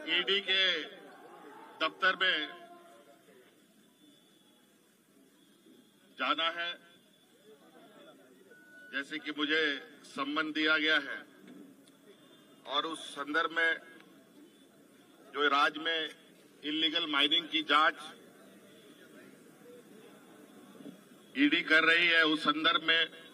ED के दफ्तर में जाना है, जैसे कि मुझे सम्मन दिया गया है, और उस संदर्भ में जो राज्य में इल्लीगल माइनिंग की जांच ईडी कर रही है, उस संदर्भ में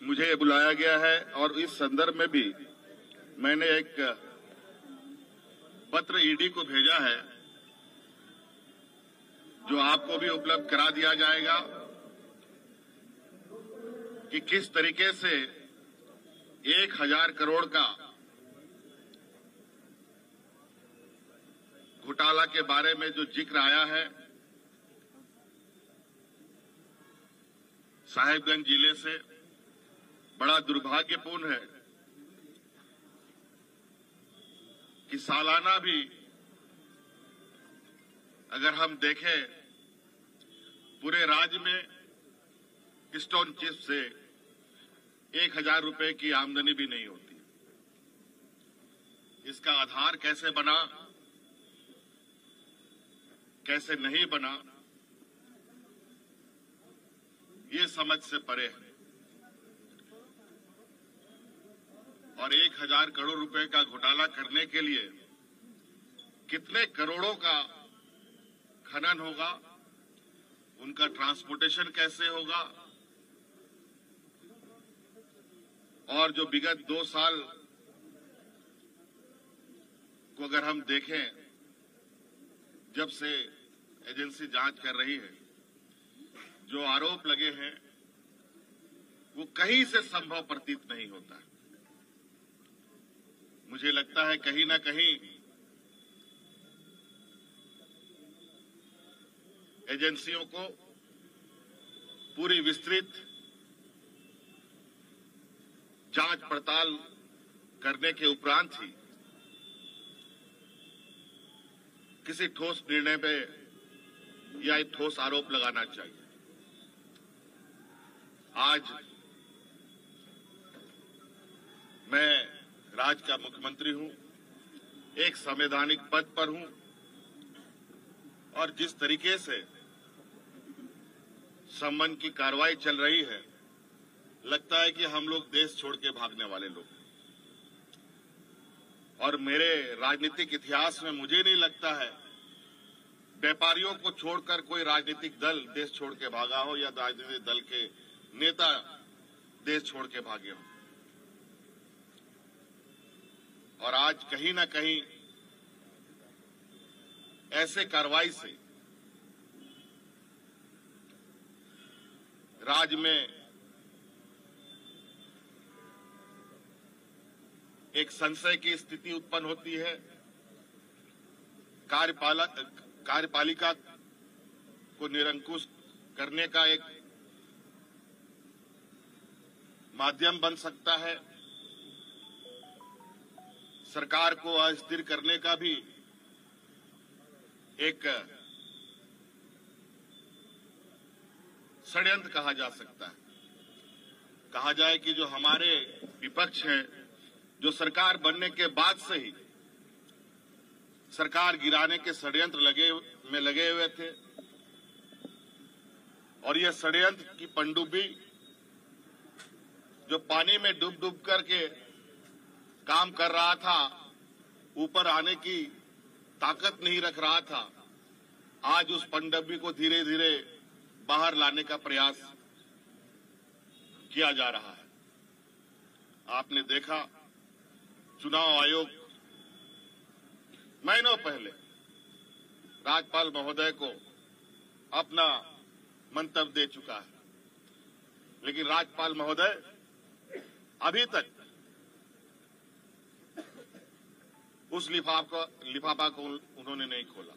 मुझे बुलाया गया है। और इस संदर्भ में भी मैंने एक पत्र ईडी को भेजा है, जो आपको भी उपलब्ध करा दिया जाएगा, कि किस तरीके से 1000 करोड़ का घोटाला के बारे में जो जिक्र आया है साहिबगंज जिले से, बड़ा दुर्भाग्यपूर्ण है कि सालाना भी अगर हम देखें पूरे राज्य में स्टोन चिप से 1000 रुपए की आमदनी भी नहीं होती। इसका आधार कैसे बना, कैसे नहीं बना, ये समझ से परे है। और 1000 करोड़ रुपए का घोटाला करने के लिए कितने करोड़ों का खनन होगा, उनका ट्रांसपोर्टेशन कैसे होगा, और जो विगत 2 साल को अगर हम देखें, जब से एजेंसी जांच कर रही है, जो आरोप लगे हैं वो कहीं से संभव प्रतीत नहीं होता है। मुझे लगता है कहीं ना कहीं एजेंसियों को पूरी विस्तृत जांच पड़ताल करने के उपरांत ही किसी ठोस निर्णय पे या एक ठोस आरोप लगाना चाहिए। आज मैं राज्य का मुख्यमंत्री हूं, एक संवैधानिक पद पर हूं, और जिस तरीके से सम्मन की कार्रवाई चल रही है, लगता है कि हम लोग देश छोड़ के भागने वाले लोग हैं। और मेरे राजनीतिक इतिहास में मुझे नहीं लगता है व्यापारियों को छोड़कर कोई राजनीतिक दल देश छोड़ के भागा हो, या राजनीतिक दल के नेता देश छोड़ के भागे हो। और आज कहीं ना कहीं ऐसे कार्रवाई से राज्य में एक संशय की स्थिति उत्पन्न होती है। कार्यपालिका को निरंकुश करने का एक माध्यम बन सकता है, सरकार को अस्थिर करने का भी एक षड्यंत्र कहा जा सकता है। कहा जाए कि जो हमारे विपक्ष हैं, जो सरकार बनने के बाद से ही सरकार गिराने के षड्यंत्र लगे हुए थे, और यह षड्यंत्र की पनडुब्बी जो पानी में डूब डूब करके काम कर रहा था, ऊपर आने की ताकत नहीं रख रहा था, आज उस पनडुब्बी को धीरे धीरे बाहर लाने का प्रयास किया जा रहा है। आपने देखा चुनाव आयोग महीनों पहले राज्यपाल महोदय को अपना मंतव्य दे चुका है, लेकिन राज्यपाल महोदय अभी तक उस लिफाफा को उन्होंने नहीं खोला।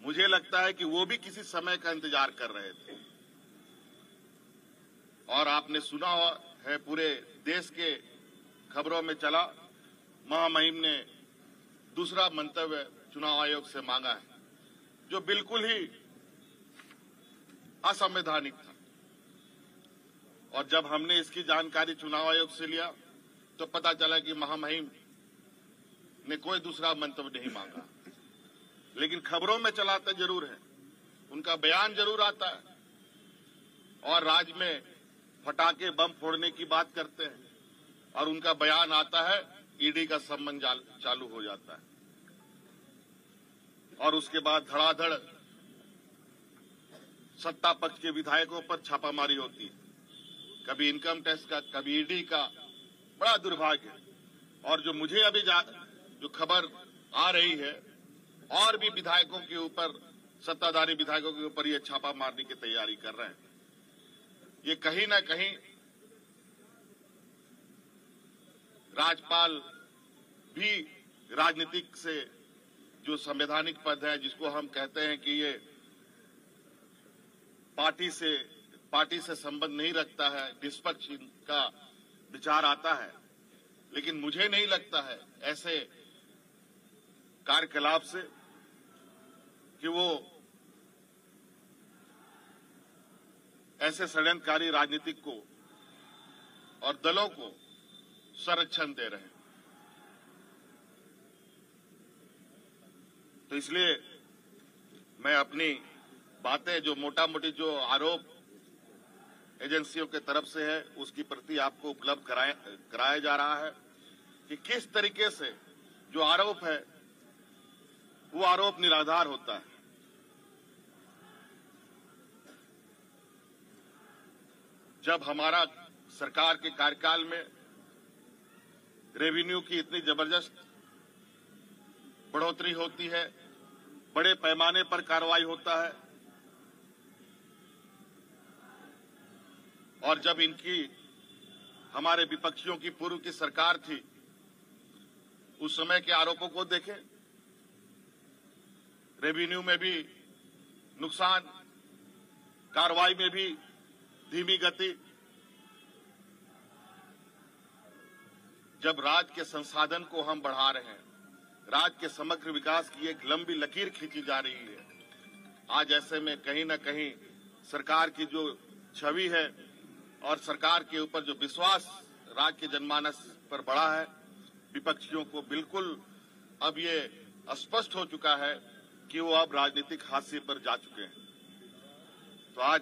मुझे लगता है कि वो भी किसी समय का इंतजार कर रहे थे। और आपने सुना है, पूरे देश के खबरों में चला, महामहिम ने दूसरा मंतव्य चुनाव आयोग से मांगा है, जो बिल्कुल ही असंवैधानिक था। और जब हमने इसकी जानकारी चुनाव आयोग से लिया तो पता चला कि महामहिम ने कोई दूसरा मंतव्य नहीं मांगा, लेकिन खबरों में चलाते जरूर है, उनका बयान जरूर आता है और राज्य में फटाके बम फोड़ने की बात करते हैं और उनका बयान आता है, ईडी का संबंध चालू हो जाता है और उसके बाद धड़ाधड़ सत्ता पक्ष के विधायकों पर छापामारी होती है, कभी इनकम टैक्स का, कभी ईडी का। बड़ा दुर्भाग्य है। और जो मुझे अभी जो खबर आ रही है, और भी विधायकों के ऊपर, सत्ताधारी विधायकों के ऊपर ये छापा मारने की तैयारी कर रहे हैं। ये कहीं ना कहीं राज्यपाल भी राजनीतिक से जो संवैधानिक पद है, जिसको हम कहते हैं कि ये पार्टी से संबंध नहीं रखता है, निष्पक्ष का विचार आता है, लेकिन मुझे नहीं लगता है ऐसे कार्यकलाप से कि वो ऐसे षड्यंत्रकारी राजनीतिक को और दलों को संरक्षण दे रहे हैं। तो इसलिए मैं अपनी बातें, जो मोटा मोटी जो आरोप एजेंसियों के तरफ से है, उसकी प्रति आपको उपलब्ध कराया जा रहा है कि किस तरीके से जो आरोप है वो आरोप निराधार होता है। जब हमारा सरकार के कार्यकाल में रेवेन्यू की इतनी जबरदस्त बढ़ोतरी होती है, बड़े पैमाने पर कार्रवाई होता है, और जब हमारे विपक्षियों की पूर्व की सरकार थी, उस समय के आरोपों को देखें, रेवेन्यू में भी नुकसान, कार्रवाई में भी धीमी गति। जब राज्य के संसाधन को हम बढ़ा रहे हैं, राज्य के समग्र विकास की एक लंबी लकीर खींची जा रही है, आज ऐसे में कहीं न कहीं सरकार की जो छवि है और सरकार के ऊपर जो विश्वास राज्य के जनमानस पर बढ़ा है, विपक्षियों को बिल्कुल अब ये स्पष्ट हो चुका है कि वो अब राजनीतिक हाशिए पर जा चुके हैं। तो आज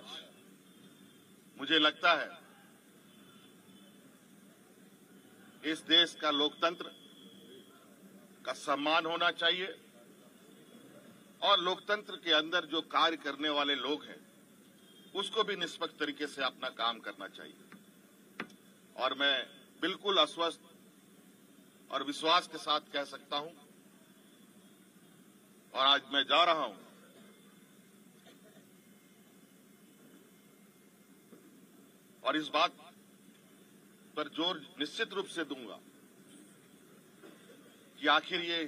मुझे लगता है इस देश का लोकतंत्र का सम्मान होना चाहिए और लोकतंत्र के अंदर जो कार्य करने वाले लोग हैं उसको भी निष्पक्ष तरीके से अपना काम करना चाहिए। और मैं बिल्कुल आश्वस्त और विश्वास के साथ कह सकता हूं, और आज मैं जा रहा हूं और इस बात पर जोर निश्चित रूप से दूंगा कि आखिर ये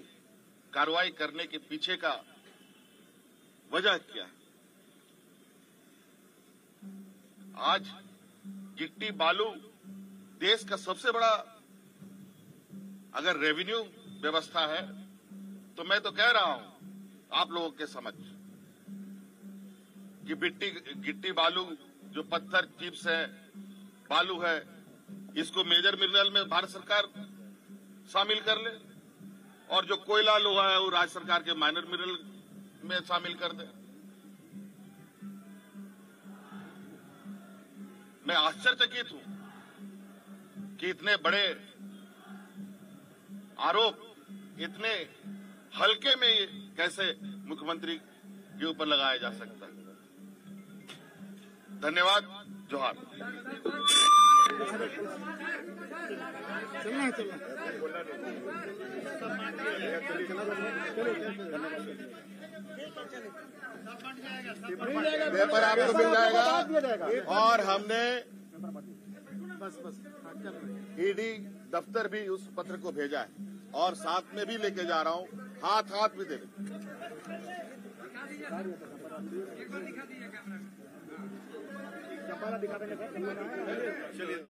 कार्रवाई करने के पीछे का वजह क्या है। आज गिट्टी बालू देश का सबसे बड़ा अगर रेवेन्यू व्यवस्था है, तो मैं तो कह रहा हूं आप लोगों के समक्ष कि गिट्टी बालू जो पत्थर चिप्स है, बालू है, इसको मेजर मिनरल में भारत सरकार शामिल कर ले और जो कोयला लोहा है वो राज्य सरकार के माइनर मिनरल में शामिल कर दे। मैं आश्चर्यचकित हूं कि इतने बड़े आरोप इतने हल्के में कैसे मुख्यमंत्री के ऊपर लगाया जा सकता है। धन्यवाद। जोहार। पेपर आपको मिल जाएगा और हमने ईडी दफ्तर भी उस पत्र को भेजा है और साथ में भी लेके जा रहा हूं, हाथ भी दे चलिए।